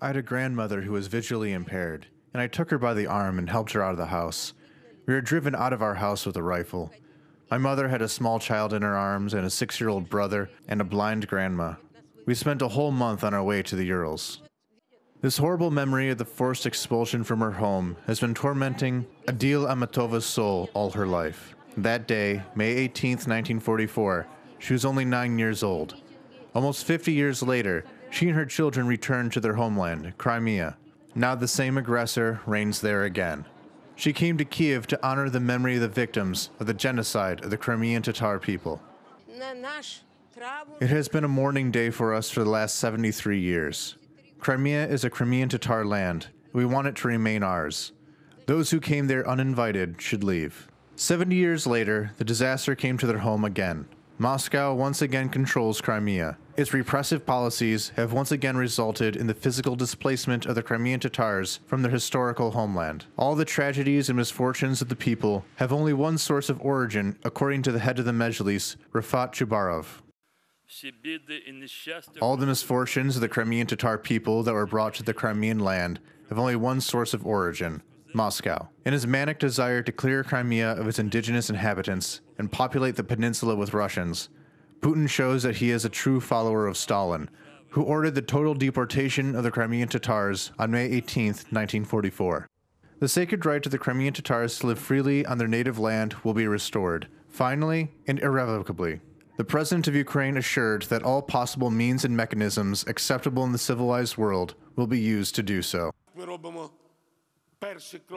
I had a grandmother who was visually impaired, and I took her by the arm and helped her out of the house. We were driven out of our house with a rifle. My mother had a small child in her arms and a 6-year-old brother and a blind grandma. We spent a whole month on our way to the Urals. This horrible memory of the forced expulsion from her home has been tormenting Adil Amatova's soul all her life. That day, May 18th, 1944, she was only 9 years old. Almost 50 years later, she and her children returned to their homeland, Crimea. Now the same aggressor reigns there again. She came to Kiev to honor the memory of the victims of the genocide of the Crimean Tatar people. It has been a mourning day for us for the last 73 years. Crimea is a Crimean Tatar land. We want it to remain ours. Those who came there uninvited should leave. 70 years later, the disaster came to their home again. Moscow once again controls Crimea. Its repressive policies have once again resulted in the physical displacement of the Crimean Tatars from their historical homeland. All the tragedies and misfortunes of the people have only one source of origin, according to the head of the Mejlis, Rafat Chubarov. All the misfortunes of the Crimean Tatar people that were brought to the Crimean land have only one source of origin, Moscow. In his manic desire to clear Crimea of its indigenous inhabitants and populate the peninsula with Russians, Putin shows that he is a true follower of Stalin, who ordered the total deportation of the Crimean Tatars on May 18, 1944. The sacred right of the Crimean Tatars to live freely on their native land will be restored, finally and irrevocably. The President of Ukraine assured that all possible means and mechanisms acceptable in the civilized world will be used to do so.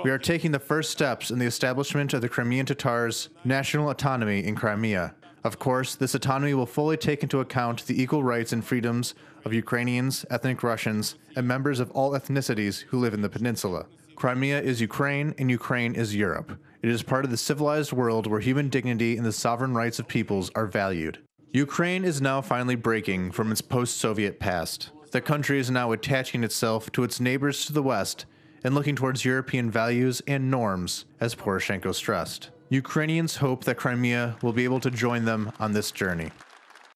We are taking the first steps in the establishment of the Crimean Tatars' national autonomy in Crimea. Of course, this autonomy will fully take into account the equal rights and freedoms of Ukrainians, ethnic Russians, and members of all ethnicities who live in the peninsula. Crimea is Ukraine, and Ukraine is Europe. It is part of the civilized world where human dignity and the sovereign rights of peoples are valued. Ukraine is now finally breaking from its post-Soviet past. The country is now attaching itself to its neighbors to the west and looking towards European values and norms, as Poroshenko stressed. Ukrainians hope that Crimea will be able to join them on this journey.